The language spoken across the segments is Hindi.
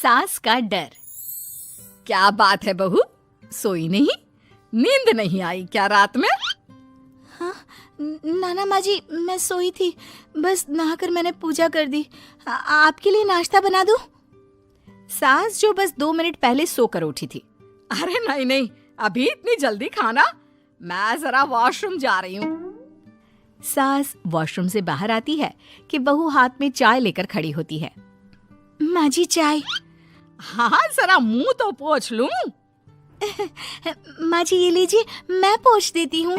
सास का डर। क्या बात है बहू, सोई नहीं? नींद नहीं आई क्या रात में? हाँ नाना माँ जी, मैं सोई थी, बस नहाकर मैंने पूजा कर दी। आपके लिए नाश्ता बना दूं? सास जो बस 2 मिनट पहले सोकर उठी थी। अरे नहीं नहीं, अभी इतनी जल्दी खाना? मैं जरा वॉशरूम जा रही हूँ। सास वॉशरूम से बाहर आती है कि बहू हाथ में चाय लेकर खड़ी होती है। माँ जी चाय। हाँ जरा मुंह तो पोंछ लूं। माँ जी ये लीजिए, मैं पोंछ देती हूँ।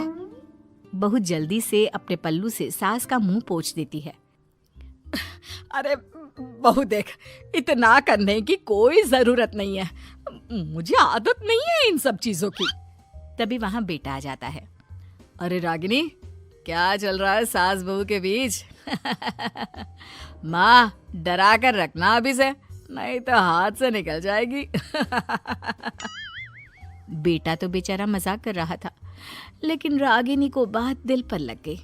बहू जल्दी से अपने पल्लू से सास का मुंह पोंछ देती है। अरे बहू देख, इतना करने की कोई जरूरत नहीं है, मुझे आदत नहीं है इन सब चीजों की। तभी वहां बेटा आ जाता है। अरे रागिनी, क्या चल रहा है सास बहू के बीच? माँ डरा कर रखना अभी से, नहीं तो हाथ से निकल जाएगी। बेटा तो बेचारा मजाक कर रहा था, लेकिन रागिनी को बात दिल पर लग गई।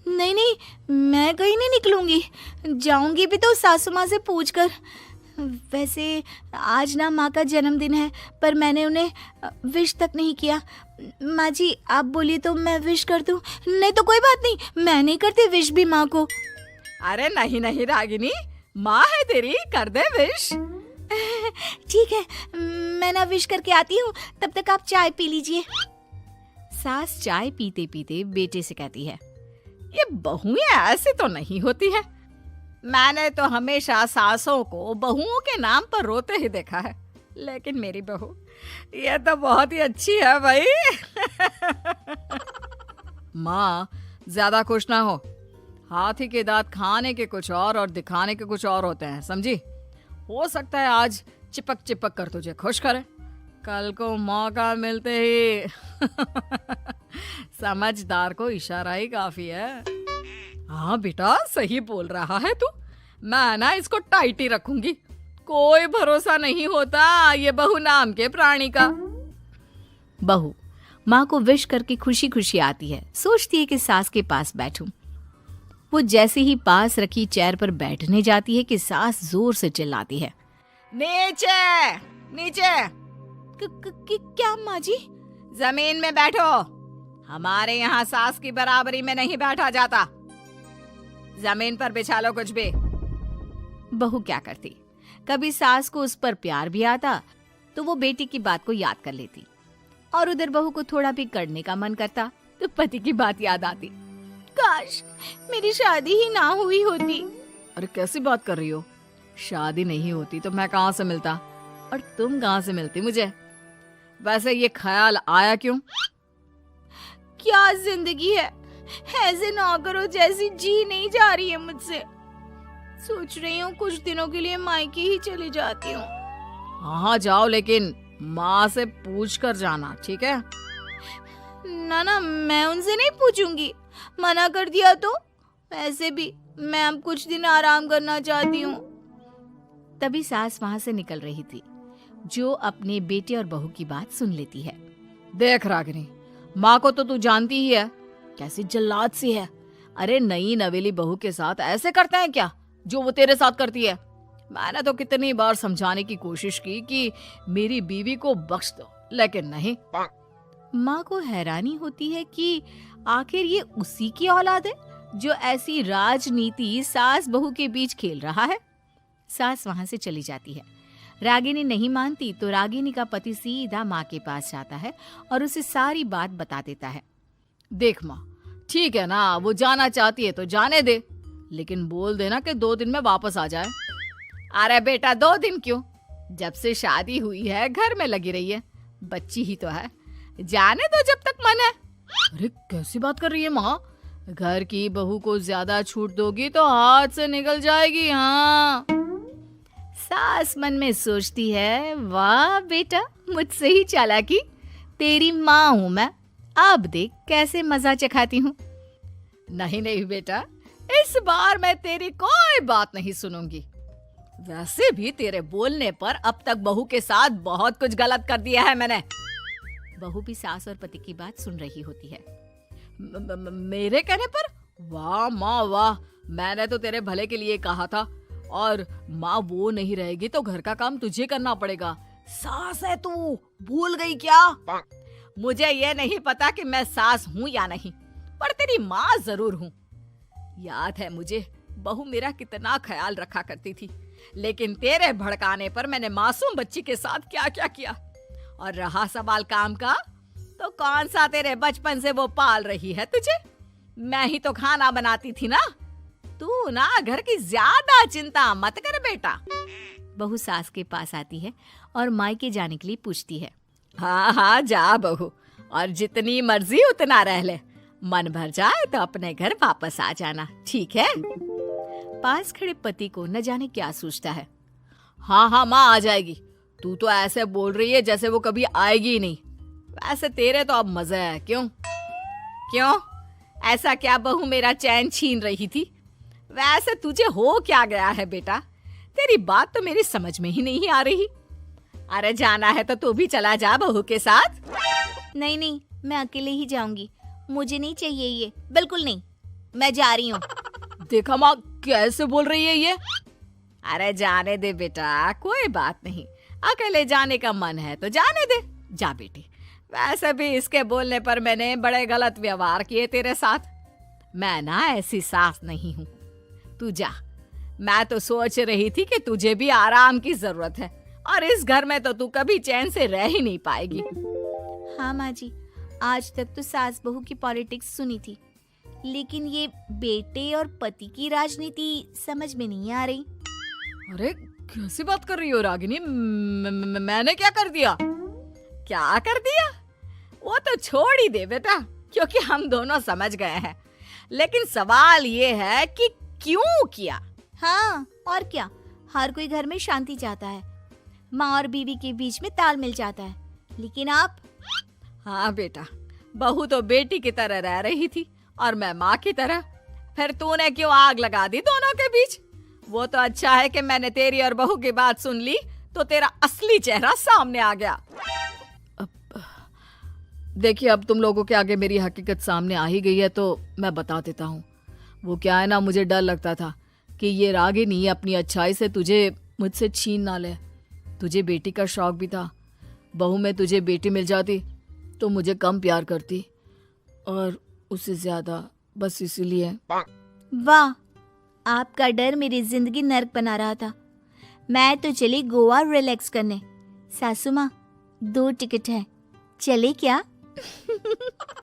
नहीं नहीं, मैं कहीं नहीं निकलूंगी, जाऊंगी भी तो सासू माँ से पूछकर। वैसे आज ना माँ का जन्मदिन है, पर मैंने उन्हें विश तक नहीं किया। माँ जी आप बोलिए तो मैं विश कर दूं? नहीं तो कोई बात नहीं, मैं नहीं करती विश भी माँ को। अरे नहीं नहीं रागिनी, माँ है तेरी, कर दे विश। ठीक है, मैं ना विश करके आती हूँ, तब तक आप चाय पी लीजिए। सास चाय पीते पीते बेटे से कहती है, ये बहुएं ऐसी तो नहीं होती है। मैंने तो हमेशा सासों को बहुओं के नाम पर रोते ही देखा है, लेकिन मेरी बहू ये तो बहुत ही अच्छी है भाई। माँ ज्यादा खुश ना हो, हाथी के दांत खाने के कुछ और दिखाने के कुछ और होते हैं, समझी? हो सकता है आज चिपक चिपक कर तुझे खुश करे, कल को मौका मिलते ही समझदार को इशारा ही काफी है। हाँ बेटा सही बोल रहा है तू, मैं ना इसको टाइट ही रखूंगी, कोई भरोसा नहीं होता ये बहू नाम के प्राणी का। बहू माँ को विश करके खुशी खुशी आती है, सोचती है कि सास के पास बैठूं। वो जैसे ही पास रखी चेयर पर बैठने जाती है कि सास जोर से चिल्लाती है, नीचे नीचे। क्या माँ जी? जमीन में बैठो, हमारे यहाँ सास की बराबरी में नहीं बैठा जाता, जमीन पर बिछा लो कुछ भी। बहू क्या करती, कभी सास को उस पर प्यार भी आता तो वो बेटी की बात को याद कर लेती, और उधर बहू को थोड़ा भी करने का मन करता तो पति की बात याद आती। काश मेरी शादी ही ना हुई होती। अरे कैसी बात कर रही हो, शादी नहीं होती तो मैं कहाँ से मिलता और तुम कहाँ से मिलती मुझे? वैसे ये ख्याल आया क्यों? क्या जिंदगी है, ऐसे ना करो जैसी जी नहीं जा रही है मुझसे। सोच रही हूँ कुछ दिनों के लिए मायके ही चली जाती हूँ। हाँ जाओ, लेकिन माँ से पूछ कर जाना, ठीक है? ना मैं उनसे नहीं पूछूंगी, मना कर दिया तो। वैसे भी मैं अब कुछ दिन आराम करना चाहती हूँ। तभी सास वहां से निकल रही थी, जो अपने बेटे और बहू की बात सुन लेती है। देख रागिनी, माँ को तो तू जानती ही है, कैसी जल्लाद सी है। अरे नई नवेली बहू के साथ ऐसे करते हैं क्या जो वो तेरे साथ करती है? मैंने तो कितनी बार समझाने की कोशिश की कि मेरी बीवी को बख्श दो, लेकिन नहीं। माँ को हैरानी होती है कि आखिर ये उसी की औलाद है जो ऐसी राजनीति सास बहू के बीच खेल रहा है। सास वहां से चली जाती है। रागिनी नहीं मानती तो रागिनी का पति सीधा माँ के पास जाता है और उसे सारी बात बता देता है। देख माँ, ठीक है ना, वो जाना चाहती है तो जाने दे, लेकिन बोल देना कि 2 दिन में वापस आ जाए। अरे बेटा 2 दिन क्यों, जब से शादी हुई है घर में लगी रही है, बच्ची ही तो है, जाने दो जब तक मन है। अरे कैसी बात कर रही है माँ, घर की बहू को ज्यादा छूट दोगी तो हाथ से निकल जाएगी। हाँ, सास मन में सोचती है, वाह बेटा मुझसे ही चालाकी, तेरी माँ हूं मैं, अब देख कैसे मजा चखाती हूँ। नहीं नहीं बेटा, इस बार मैं तेरी कोई बात नहीं सुनूंगी। वैसे भी तेरे बोलने पर अब तक बहू के साथ बहुत कुछ गलत कर दिया है मैंने। बहू भी सास और पति की बात सुन रही होती है। मेरे कहने पर? वाह माँ वाह, मैंने तो तेरे भले के लिए कहा था, और माँ वो नहीं रहेगी तो घर का काम तुझे करना पड़ेगा। सास है तू, भूल गई क्या? मुझे ये नहीं पता कि मैं सास हूँ या नहीं, पर तेरी माँ जरूर हूँ। याद है मुझे बहू मेरा कितना ख्याल रखा करती थी, लेकिन तेरे भड़काने पर मैंने मासूम बच्ची के साथ क्या क्या किया। और रहा सवाल काम का, तो कौन सा तेरे बचपन से वो पाल रही है तुझे? मैं ही तो खाना बनाती थी ना। तू ना घर की ज्यादा चिंता मत कर बेटा। बहू सास के पास आती है और मायके जाने के लिए पूछती है। हाँ हाँ जा बहू, और जितनी मर्जी उतना रह ले। मन भर जाए तो अपने घर वापस आ जाना, ठीक है? पास खड़े पति को न जाने क्या सोचता है। हाँ हाँ माँ आ जाएगी। तू तो ऐसे बोल रही है जैसे वो कभी आएगी ही नहीं। वैसे तेरे तो अब मजे है। क्यों क्यों ऐसा क्या बहू मेरा चैन छीन रही थी? वैसे तुझे हो क्या गया है बेटा? तेरी बात तो मेरी समझ में ही नहीं आ रही। अरे जाना है तो तू भी चला जा बहू के साथ। नहीं नहीं, मैं अकेले ही जाऊंगी। मुझे नहीं चाहिए ये, बिल्कुल नहीं। मैं जा रही हूँ। देखा माँ कैसे बोल रही है ये। अरे जाने दे बेटा, कोई बात नहीं। अकेले जाने का मन है तो जाने दे, जा बेटी। वैसे भी इसके बोलने पर मैंने बड़े गलत व्यवहार किए तेरे साथ। मैं ना ऐसी सास नहीं हूँ। तू जा। मैं तो सोच रही थी कि तुझे भी आराम की जरूरत है, और इस घर में तो तू कभी चैन से रह ही नहीं पाएगी। हाँ माँ जी, आज तक तो सास बहू की पॉलिटिक्स सुनी थी, लेकिन ये बेटे और पति की राजनीति समझ में नहीं आ रही। अरे कैसी बात कर रही हो रागिनी? मैंने क्या कर दिया? क्या कर दिया? वो तो छोड़ ही दे बेटा, क्योंकि हम दोनों समझ गए हैं। लेकिन सवाल ये है कि क्यों किया? हाँ और क्या, हर कोई घर में शांति चाहता है, माँ और बीवी के बीच में तालमेल चाहता है, लेकिन आप? हाँ बेटा, बहू तो बेटी की तरह रह रही थी और मैं माँ की तरह। फिर तूने क्यों आग लगा दी दोनों के बीच? वो तो अच्छा है कि मैंने तेरी और बहू की बात सुन ली, तो तेरा असली चेहरा सामने आ गया। देखिए, अब तुम लोगों के आगे मेरी हकीकत सामने आ ही गई है तो मैं बता देता हूँ। वो क्या है ना, मुझे डर लगता था कि ये रागिनी अपनी अच्छाई से तुझे मुझसे छीन ना ले। तुझे बेटी का शौक भी था। बहू में तुझे बेटी मिल जाती तो मुझे कम प्यार करती, और उससे ज्यादा, बस इसीलिए। वाह, आपका डर मेरी जिंदगी नर्क बना रहा था। मैं तो चली गोवा रिलैक्स करने। सासू माँ, 2 टिकट है, चले क्या?